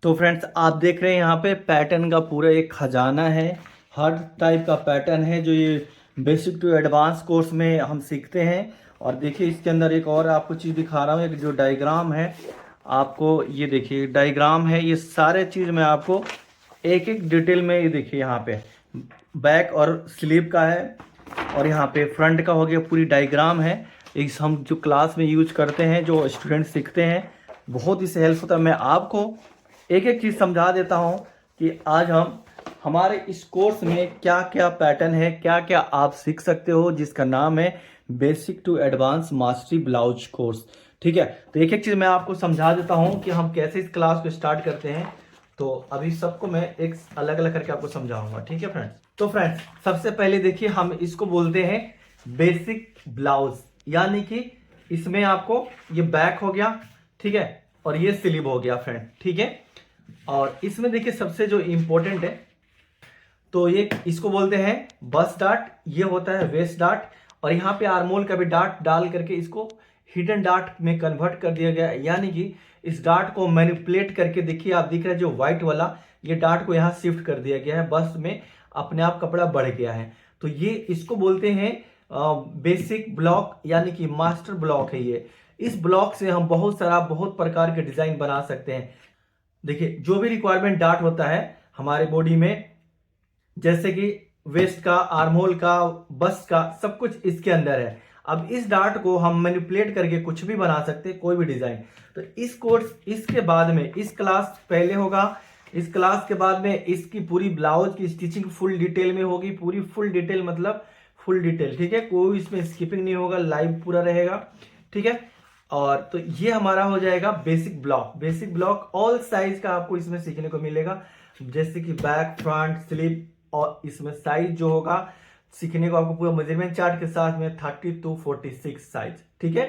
तो फ्रेंड्स आप देख रहे हैं यहाँ पे पैटर्न का पूरा एक खजाना है। हर टाइप का पैटर्न है जो ये बेसिक टू एडवांस कोर्स में हम सीखते हैं। और देखिए इसके अंदर एक और आपको चीज़ दिखा रहा हूँ, एक जो डायग्राम है आपको ये देखिए डायग्राम है। ये सारे चीज़ में आपको एक एक डिटेल में ये देखिए यहाँ पे बैक और स्लीव का है और यहाँ पे फ्रंट का हो गया, पूरी डायग्राम है। इस हम जो क्लास में यूज करते हैं, जो स्टूडेंट सीखते हैं, बहुत ही हेल्प होता है। मैं आपको एक एक चीज़ समझा देता हूँ कि आज हम हमारे इस कोर्स में क्या क्या पैटर्न है, क्या क्या आप सीख सकते हो, जिसका नाम है basic to advance mastery blouse course. ठीक है, तो एक एक चीज़ मैं आपको समझा देता हूँ कि हम कैसे इस क्लास को स्टार्ट करते हैं। तो अभी सबको मैं एक अलग अलग करके आपको समझाऊंगा। ठीक है फ्रेंड्स, तो फ्रेंड्स सबसे पहले देखिए हम इसको बोलते हैं बेसिक ब्लाउज, यानी कि इसमें आपको ये बैक हो गया, ठीक है, और ये स्लीव हो गया फ्रेंड। ठीक है, और इसमें देखिए सबसे जो इम्पोर्टेंट है तो ये इसको बोलते हैं बस डार्ट, ये होता है वेस्ट डार्ट, और यहाँ पे आर्मोल का भी डार्ट डाल करके इसको हिडन डार्ट में कन्वर्ट कर दिया गया है। यानी कि इस डार्ट को मैनिपुलेट करके देखिए आप दिख रहा है जो व्हाइट वाला, ये डार्ट को यहाँ शिफ्ट कर दिया गया है, बस में अपने आप कपड़ा बढ़ गया है। तो ये इसको बोलते हैं बेसिक ब्लॉक, यानी कि मास्टर ब्लॉक है ये। इस ब्लॉक से हम बहुत प्रकार के डिजाइन बना सकते हैं। देखिए जो भी रिक्वायरमेंट डार्ट होता है हमारे बॉडी में, जैसे कि वेस्ट का, आर्महोल का, बस्ट का, सब कुछ इसके अंदर है। अब इस डार्ट को हम मैनिपुलेट करके कुछ भी बना सकते हैं, कोई भी डिजाइन। तो इस कोर्स इसके बाद में इस क्लास पहले होगा, इस क्लास के बाद में इसकी पूरी ब्लाउज की स्टिचिंग फुल डिटेल में होगी। पूरी फुल डिटेल मतलब फुल डिटेल, ठीक है, कोई इसमें स्किपिंग नहीं होगा, लाइव पूरा रहेगा। ठीक है, और तो ये हमारा हो जाएगा basic block. Basic block all size का आपको इसमें सीखने को मिलेगा, जैसे कि बैक, फ्रंट, स्लीव, और इसमें साइज जो होगा सीखने को आपको पूरा मेजरमेंट चार्ट के साथ में 30 to 46 साइज। ठीक है,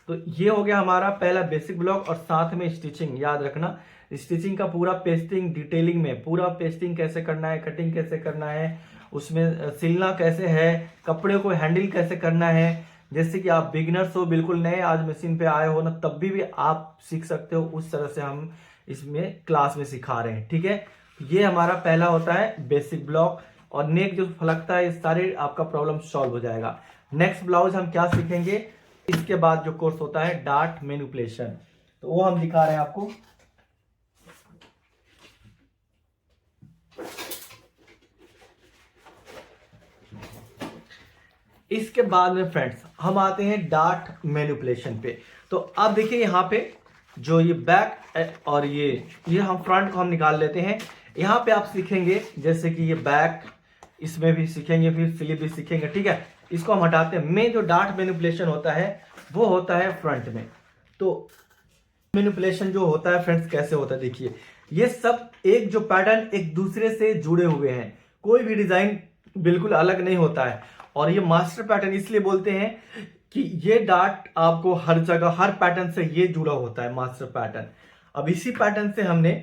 तो ये हो गया हमारा पहला बेसिक ब्लॉक। और साथ में स्टिचिंग याद रखना, स्टिचिंग का पूरा पेस्टिंग डिटेलिंग में, पूरा पेस्टिंग कैसे करना है, कटिंग कैसे करना है, उसमें सिलना कैसे है, कपड़े को हैंडल कैसे करना है। जैसे कि आप बिगिनर्स हो, बिल्कुल नए आज मशीन पे आए हो ना, तब भी आप सीख सकते हो, उस तरह से हम इसमें क्लास में सिखा रहे हैं। ठीक है, ये हमारा पहला होता है बेसिक ब्लॉक, और नेक जो फलकता है, इस सारे आपका प्रॉब्लम सॉल्व हो जाएगा। नेक्स्ट ब्लाउज हम क्या सीखेंगे, इसके बाद जो कोर्स होता है डार्ट मैनिपुलेशन, तो वो हम दिखा रहे हैं आपको। इसके बाद में फ्रेंड्स हम आते हैं डार्ट मैनिपुलेशन पे। तो अब देखिए यहाँ पे जो ये बैक और ये हम फ्रंट को हम निकाल लेते हैं। यहाँ पे आप सीखेंगे जैसे कि ये बैक, इसमें भी सीखेंगे, फिर स्लीव भी सीखेंगे। ठीक है, इसको हम हटाते हैं। में जो डार्ट मैनिपुलेशन होता है वो होता है फ्रंट में। तो मैनिपुलेशन जो होता है फ्रेंड्स कैसे होता है, देखिए ये सब एक जो पैटर्न एक दूसरे से जुड़े हुए हैं, कोई भी डिजाइन बिल्कुल अलग नहीं होता है। और ये मास्टर पैटर्न इसलिए बोलते हैं कि ये डार्ट आपको हर जगह हर पैटर्न से ये जुड़ा होता है मास्टर पैटर्न। अब इसी पैटर्न से हमने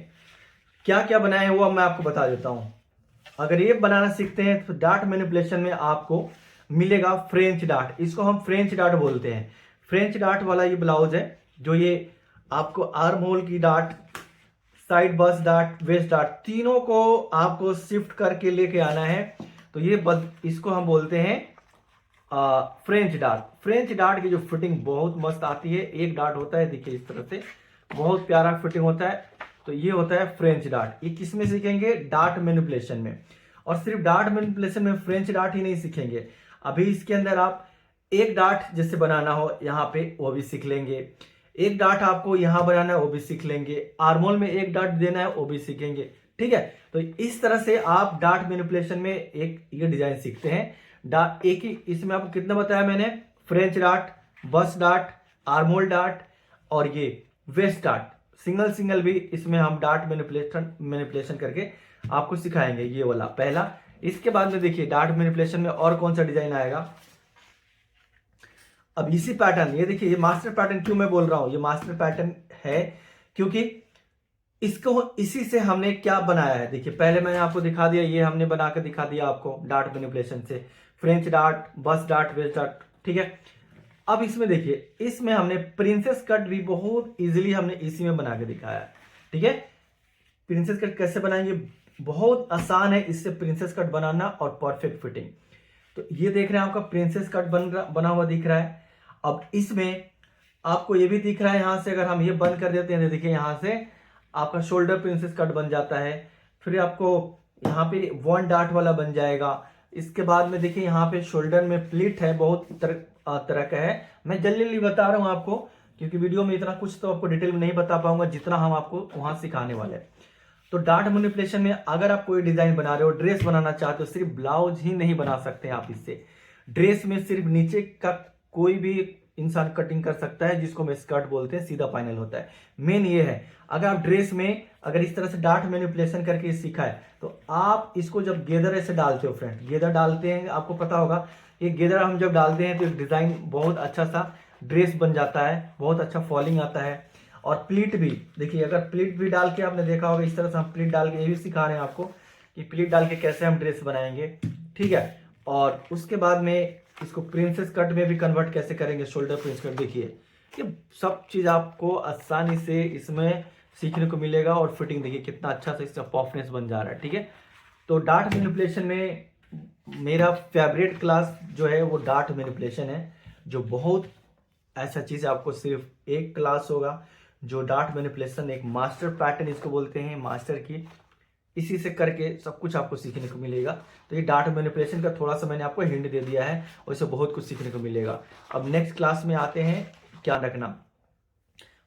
क्या क्या बनाया है वो मैं आपको बता देता हूं। अगर ये बनाना सीखते हैं तो डार्ट मैनिपुलेशन में आपको मिलेगा फ्रेंच डार्ट, इसको हम फ्रेंच डार्ट बोलते हैं। फ्रेंच डार्ट वाला ये ब्लाउज है, जो ये आपको आर्म होल की डार्ट, साइड बस डार्ट, वेस्ट डार्ट, तीनों को आपको शिफ्ट करके लेके आना है। तो ये इसको हम बोलते हैं फ्रेंच डार्ट। फ्रेंच डार्ट की जो फिटिंग बहुत मस्त आती है, एक डार्ट होता है देखिए इस तरह से, बहुत प्यारा फिटिंग होता है। तो ये होता है फ्रेंच डार्ट। ये किस में सीखेंगे, डार्ट मैनिपुलेशन में। और सिर्फ डार्ट मैनिपुलेशन में फ्रेंच डार्ट ही नहीं सीखेंगे, अभी इसके अंदर आप एक डार्ट जैसे बनाना हो यहाँ पे वो भी सीख लेंगे, एक डार्ट आपको यहाँ बनाना है वो भी सीख लेंगे, आर्मोल में एक डार्ट देना है वो भी सीखेंगे। ठीक है, तो इस तरह से आप डार्ट मैनिपुलेशन में एक ये डिजाइन सीखते हैं। एक ही इसमें आपको कितना बताया मैंने, फ्रेंच डार्ट, बस डार्ट, आर्मोल डार्ट और ये वेस्ट डार्ट, सिंगल सिंगल भी इसमें हम डार्ट मैनिपुलेशन करके आपको सिखाएंगे, ये वाला पहला। इसके बाद में देखिए डार्ट मैनिपुलेशन में और कौन सा डिजाइन आएगा। अब इसी पैटर्न, ये देखिए ये मास्टर पैटर्न क्यों मैं बोल रहा हूं, ये मास्टर पैटर्न है क्योंकि इसको इसी से हमने क्या बनाया है। देखिए पहले मैंने आपको दिखा दिया, ये हमने बना के दिखा दिया आपको डार्ट मैनिपुलेशन से, फ्रेंच डार्ट, बस डार्ट, वेस्ट डार्ट। ठीक है, अब इसमें देखिए इसमें हमने प्रिंसेस कट भी बहुत इजीली हमने इसी में बना के दिखाया है। ठीक है, प्रिंसेस कट कैसे बनाएंगे, बहुत आसान है इससे प्रिंसेस कट बनाना और परफेक्ट फिटिंग। तो ये देख रहे हैं आपका प्रिंसेस कट बना हुआ दिख रहा है। अब इसमें आपको ये भी दिख रहा है, यहाँ से अगर हम ये बंद कर देते हैं, देखिए यहाँ से आपका शोल्डर प्रिंसेस कट बन जाता है। फिर आपको यहाँ पे 1 डार्ट वाला बन जाएगा। इसके बाद में देखिए यहाँ पे शोल्डर में प्लीट है, बहुत तरह का है। मैं जल्दी बता रहा हूँ आपको, क्योंकि वीडियो में इतना कुछ तो आपको डिटेल में नहीं बता पाऊंगा जितना हम आपको वहां सिखाने वाले हैं। तो डार्ट मैनिपुलेशन में अगर आप कोई डिजाइन बना रहे हो, ड्रेस बनाना चाहते हो, सिर्फ ब्लाउज ही नहीं बना सकते आप इससे। ड्रेस में सिर्फ नीचे का कोई भी इंसान कटिंग कर सकता है, जिसको हम स्कर्ट बोलते हैं, सीधा फाइनल होता है। मेन ये है, अगर आप ड्रेस में अगर इस तरह से डार्ट मैनिपुलेशन करके सीखा है, तो आप इसको जब गेदर ऐसे डालते हो फ्रेंड, गेदर डालते हैं, आपको पता होगा ये गेदर हम जब डालते हैं तो डिजाइन बहुत अच्छा सा ड्रेस बन जाता है, बहुत अच्छा फॉलिंग आता है। और प्लीट भी देखिए, अगर प्लीट भी डाल के आपने देखा होगा, इस तरह से हम प्लीट डाल के, ये भी सिखा रहे हैं आपको कि प्लीट डाल के कैसे हम ड्रेस बनाएंगे, ठीक है। और उसके बाद में इसको प्रिंसेस कट में भी कन्वर्ट कैसे करेंगे, शोल्डर प्रिंस कट, देखिए ये सब चीज आपको आसानी से इसमें सीखने को मिलेगा। और फिटिंग देखिए कितना अच्छा से इसका परफॉर्मेंस बन जा रहा है, ठीक है। तो डार्ट मैनिपुलेशन में मेरा फेवरेट क्लास जो है वो डार्ट मैनिपुलेशन है, जो बहुत ऐसा चीज आपको सिर्फ एक क्लास होगा, जो डार्ट मैनिपुलेशन एक मास्टर पैटर्न इसको बोलते हैं, मास्टर की, इसी से करके सब कुछ आपको सीखने को मिलेगा। तो ये डार्ट मैनिपुलेशन का थोड़ा सा मैंने आपको हिंट दे दिया है, और इससे बहुत कुछ सीखने को मिलेगा। अब नेक्स्ट क्लास में आते हैं, क्या रखना,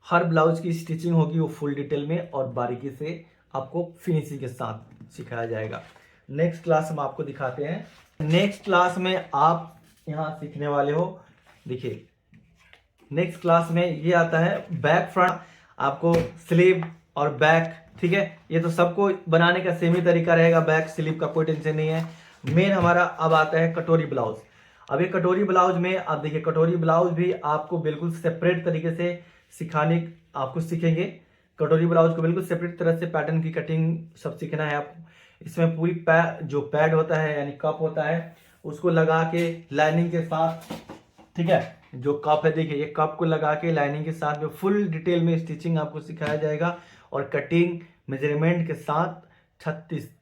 हर ब्लाउज की स्टिचिंग होगी वो फुल डिटेल में और बारीकी से आपको फिनिशिंग के साथ सिखाया जाएगा। नेक्स्ट क्लास हम आपको दिखाते हैं। नेक्स्ट क्लास में आप यहाँ सीखने वाले हो, देखिए नेक्स्ट क्लास में ये आता है बैक फ्रंट, आपको स्लीव और बैक, ठीक है। ये तो सबको बनाने का सेम ही तरीका रहेगा, बैक स्लीव का कोई टेंशन नहीं है। मेन हमारा अब आता है कटोरी ब्लाउज। अब ये कटोरी ब्लाउज में आप देखिए, कटोरी ब्लाउज भी आपको बिल्कुल सेपरेट तरीके से सिखाने आपको सीखेंगे। कटोरी ब्लाउज को बिल्कुल सेपरेट तरह से पैटर्न की कटिंग सब सीखना है आप। इसमें पूरी जो पैड होता है यानी कप होता है, उसको लगा के लाइनिंग के साथ, ठीक है, जो कप है देखिए, ये कप को लगा के लाइनिंग के साथ में फुल डिटेल में स्टिचिंग आपको सिखाया जाएगा। और कटिंग मेजरमेंट के साथ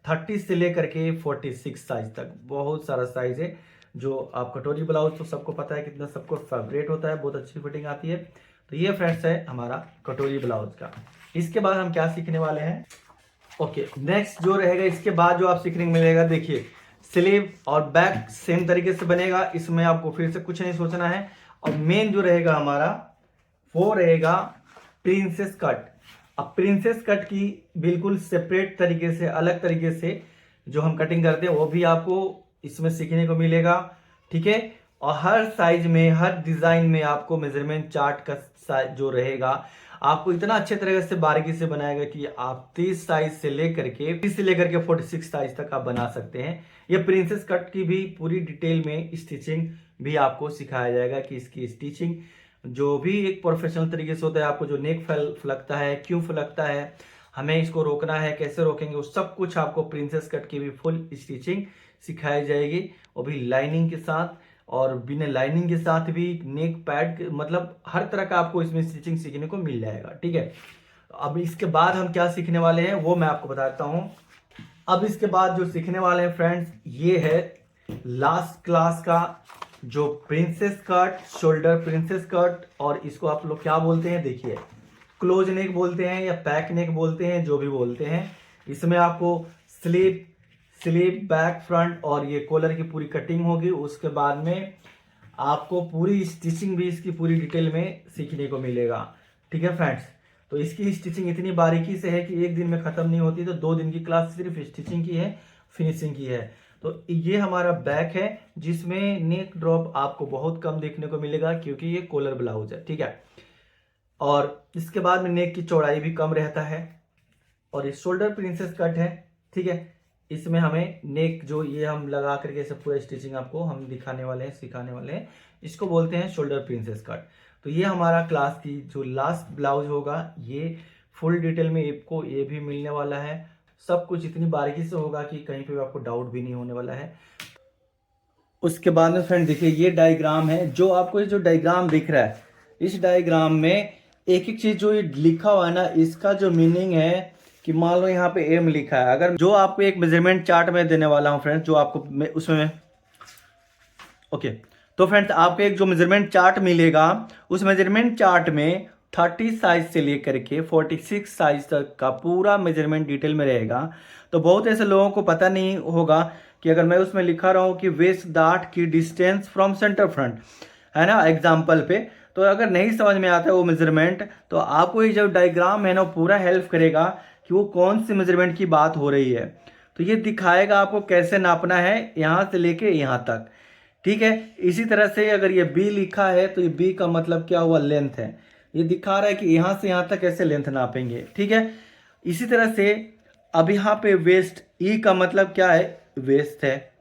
30 से लेकर के 46 साइज तक, बहुत सारा साइज है। जो आप कटोरी ब्लाउज तो सबको पता है कितना सबको फेवरेट होता है, बहुत अच्छी फिटिंग आती है। तो ये फ्रेंड्स है हमारा कटोरी ब्लाउज का। इसके बाद हम क्या सीखने वाले हैं, ओके नेक्स्ट जो रहेगा, इसके बाद जो आप सीखने को मिलेगा, देखिए स्लीव और बैक सेम तरीके से बनेगा, इसमें आपको फिर से कुछ नहीं सोचना है। और मेन जो रहेगा हमारा वो रहेगा प्रिंसेस कट। अब प्रिंसेस कट की बिल्कुल सेपरेट तरीके से, अलग तरीके से जो हम कटिंग करते हैं, वो भी आपको इसमें सीखने को मिलेगा, ठीक है। और हर साइज में, हर डिजाइन में आपको मेजरमेंट चार्ट का साइज जो रहेगा, आपको इतना अच्छे तरीके से बारीकी से बनाएगा कि आप 30 साइज से लेकर के 46 साइज तक आप बना सकते हैं। ये प्रिंसेस कट की भी पूरी डिटेल में स्टिचिंग भी आपको सिखाया जाएगा कि इसकी स्टिचिंग जो भी एक प्रोफेशनल तरीके से होता है, आपको जो नेक फलकता है, क्यों फलकता है, हमें इसको रोकना है, कैसे रोकेंगे, वो सब कुछ आपको प्रिंसेस कट की भी फुल स्टिचिंग सिखाई जाएगी, वो भी लाइनिंग के साथ और बिना लाइनिंग के साथ भी, नेक पैड, मतलब हर तरह का आपको इसमें स्टिचिंग सीखने को मिल जाएगा, ठीक है। अब इसके बाद हम क्या सीखने वाले हैं वो मैं आपको बताता हूँ। अब इसके बाद जो सीखने वाले हैं फ्रेंड्स, ये है लास्ट क्लास का जो princess cut, shoulder princess cut, और इसको आप लोग क्या बोलते हैं, देखिए क्लोज नेक बोलते हैं या पैक नेक बोलते हैं, जो भी बोलते हैं। इसमें आपको स्लीव बैक फ्रंट और ये कॉलर की पूरी कटिंग होगी। उसके बाद में आपको पूरी स्टिचिंग भी इसकी पूरी डिटेल में सीखने को मिलेगा, ठीक है फ्रेंड्स। तो इसकी स्टिचिंग इतनी बारीकी से है कि एक दिन में खत्म नहीं होती, तो 2 दिन की क्लास सिर्फ स्टिचिंग की है, फिनिशिंग की है। तो ये हमारा बैक है, जिसमें नेक ड्रॉप आपको बहुत कम देखने को मिलेगा क्योंकि ये कॉलर ब्लाउज है, ठीक है। और इसके बाद में नेक की चौड़ाई भी कम रहता है। और ये शोल्डर प्रिंसेस कट है, ठीक है। इसमें हमें नेक जो ये हम लगा करके सब पूरा स्टिचिंग आपको हम दिखाने वाले हैं, सिखाने वाले हैं, इसको बोलते हैं शोल्डर प्रिंसेस कट। तो ये हमारा क्लास की जो लास्ट ब्लाउज होगा, ये फुल डिटेल में आपको ये भी मिलने वाला है। सब कुछ इतनी बारीकी से होगा कि कहीं पे आपको डाउट भी नहीं होने वाला है। उसके बाद में फ्रेंड देखिए, ये डायग्राम है, जो आपको ये जो डायग्राम दिख रहा है, इस डायग्राम में एक एक चीज जो ये लिखा हुआ है ना, इसका जो मीनिंग है कि मान लो यहाँ पे एम लिखा है, अगर जो आपको एक मेजरमेंट चार्ट में देने वाला हूँ फ्रेंड्स, जो आपको उसमें ओके, तो फ्रेंड्स आपको एक जो मेजरमेंट चार्ट मिलेगा, उस मेजरमेंट चार्ट में 30 साइज से लेकर के 46 साइज तक का पूरा मेजरमेंट डिटेल में रहेगा। तो बहुत ऐसे लोगों को पता नहीं होगा कि अगर मैं उसमें लिखा रहा हूँ कि वेस्ट डार्ट की डिस्टेंस फ्रॉम सेंटर फ्रंट, है ना, एग्जाम्पल पे, तो अगर नहीं समझ में आता है वो मेजरमेंट, तो आपको ये जो डायग्राम है ना पूरा हेल्प करेगा कि वो कौन सी मेजरमेंट की बात हो रही है। तो ये दिखाएगा आपको कैसे नापना है यहाँ से लेके यहाँ तक, ठीक है। इसी तरह से अगर ये बी लिखा है तो ये बी का मतलब क्या हुआ, लेंथ है। ये दिखा रहा है कि यहाँ से यहाँ तक कैसे लेंथ नापेंगे, ठीक है। इसी तरह से अब यहाँ पे वेस्ट, ई का मतलब क्या है, वेस्ट है।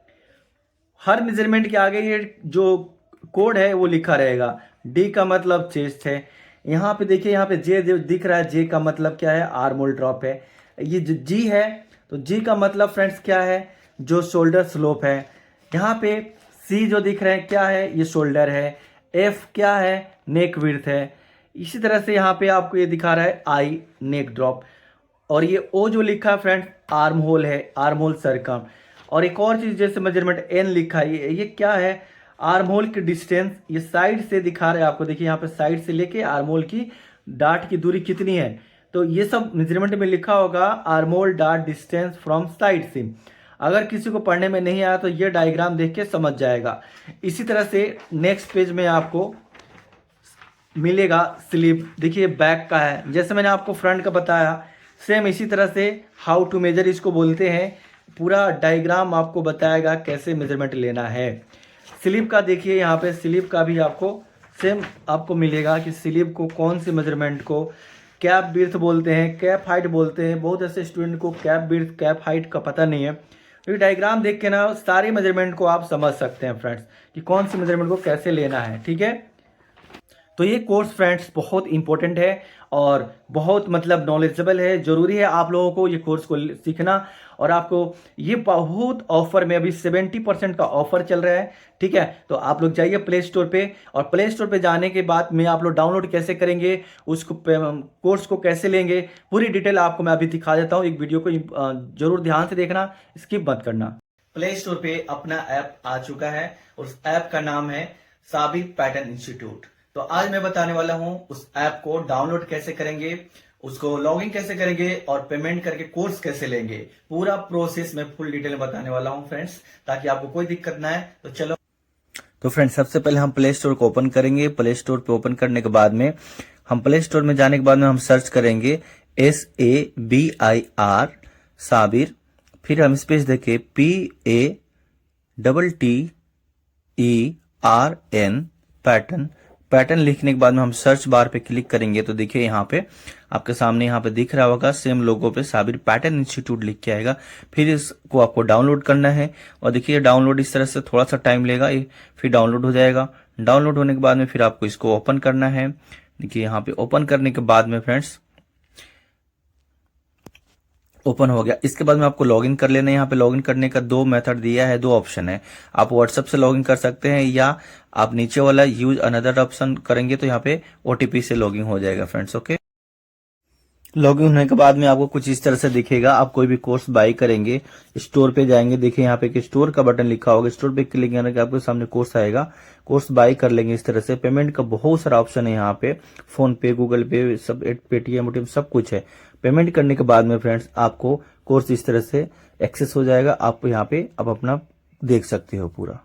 हर मेजरमेंट के आगे ये जो कोड है वो लिखा रहेगा। डी का मतलब चेस्ट है। यहाँ पे देखिए, यहाँ पे जे दिख रहा है, जे का मतलब क्या है, आर्मोल ड्रॉप है। ये जो जी है, तो जी का मतलब फ्रेंड्स क्या है, जो शोल्डर स्लोप है। यहाँ पे सी जो दिख रहे हैं क्या है, ये शोल्डर है। एफ क्या है, नेक विड्थ है। इसी तरह से यहाँ पे आपको ये दिखा रहा है आई, नेक ड्रॉप। और ये ओ जो लिखा है फ्रेंड्स, आर्म होल है, आर्म होल सर्कम। और एक और चीज जैसे मेजरमेंट एन लिखा है, ये क्या है, आर्म होल की डिस्टेंस। ये साइड से दिखा रहा है आपको, देखिए यहाँ पे साइड से लेके आर्म होल की डार्ट की दूरी कितनी है। तो ये सब मेजरमेंट में लिखा होगा, arm hole dart distance from side से। अगर किसी को पढ़ने में नहीं आया तो ये डायग्राम देख के समझ जाएगा। इसी तरह से नेक्स्ट पेज में आपको मिलेगा स्लीप। देखिए बैक का है, जैसे मैंने आपको फ्रंट का बताया, सेम इसी तरह से हाउ टू मेजर इसको बोलते हैं। पूरा डायग्राम आपको बताएगा कैसे मेजरमेंट लेना है। स्लीप का देखिए, यहाँ पे स्लीप का भी आपको सेम आपको मिलेगा कि स्लीप को कौन सी मेजरमेंट को कैप विड्थ बोलते हैं, कैप हाइट बोलते हैं। बहुत ऐसे स्टूडेंट को कैप विड्थ, कैप हाइट का पता नहीं है। तो ये डायग्राम देख के ना सारी मेजरमेंट को आप समझ सकते हैं फ्रेंड्स, कि कौन सी मेजरमेंट को कैसे लेना है, ठीक है। तो ये कोर्स फ्रेंड्स बहुत इंपॉर्टेंट है और बहुत मतलब नॉलेजेबल है। जरूरी है आप लोगों को ये कोर्स को सीखना। और आपको ये बहुत ऑफर में, अभी 70% का ऑफर चल रहा है, ठीक है। तो आप लोग जाइए प्ले स्टोर पे, और प्ले स्टोर पे जाने के बाद में आप लोग डाउनलोड कैसे करेंगे, उसको कोर्स को कैसे लेंगे, पूरी डिटेल आपको मैं अभी दिखा देता हूँ। एक वीडियो को जरूर ध्यान से देखना, स्किप मत करना। प्ले स्टोर पे अपना ऐप आ चुका है, उस ऐप का नाम है साबिर पैटर्न इंस्टीट्यूट। तो आज मैं बताने वाला हूं उस ऐप को डाउनलोड कैसे करेंगे, उसको लॉगिन कैसे करेंगे और पेमेंट करके कोर्स कैसे लेंगे। पूरा प्रोसेस मैं फुल डिटेल बताने वाला हूं फ्रेंड्स, ताकि आपको कोई दिक्कत ना है। तो चलो, तो फ्रेंड्स सबसे पहले हम प्ले स्टोर को ओपन करेंगे। प्ले स्टोर पे ओपन करने के बाद में हम प्ले स्टोर में जाने के बाद में हम सर्च करेंगे SABIR साबिर, फिर हम स्पेस देके PATTERN पैटर्न। पैटर्न लिखने के बाद में हम सर्च बार पे क्लिक करेंगे तो देखिए यहाँ पे आपके सामने यहाँ पे दिख रहा होगा सेम लोगो पे साबिर पैटर्न इंस्टीट्यूट लिख के आएगा। फिर इसको आपको डाउनलोड करना है, और देखिए डाउनलोड इस तरह से थोड़ा सा टाइम लेगा, फिर डाउनलोड हो जाएगा। डाउनलोड होने के बाद में फिर आपको इसको ओपन करना है। देखिए यहाँ पे ओपन करने के बाद में फ्रेंड्स ओपन हो गया। इसके बाद में आपको लॉगिन कर लेना है। यहाँ पे लॉगिन करने का 2 मेथड दिया है, 2 ऑप्शन है। आप व्हाट्सएप से लॉगिन कर सकते हैं, या आप नीचे वाला यूज अनदर ऑप्शन करेंगे तो यहाँ पे OTP से लॉगिन हो जाएगा फ्रेंड्स, ओके। लॉगिन होने के बाद में आपको कुछ इस तरह से दिखेगा। आप कोई भी कोर्स बाई करेंगे, स्टोर पे जाएंगे, देखिए यहाँ पे एक स्टोर का बटन लिखा होगा, स्टोर पे क्लिक करने के आपके सामने कोर्स आएगा। कोर्स बाई कर लेंगे इस तरह से। पेमेंट का बहुत सारा ऑप्शन है यहाँ पे, फोन पे, गूगल पे, सब पेटीएम उटीएम सब कुछ है। पेमेंट करने के बाद में फ्रेंड्स आपको कोर्स इस तरह से एक्सेस हो जाएगा। आप यहाँ पे आप अपना देख सकते हो पूरा।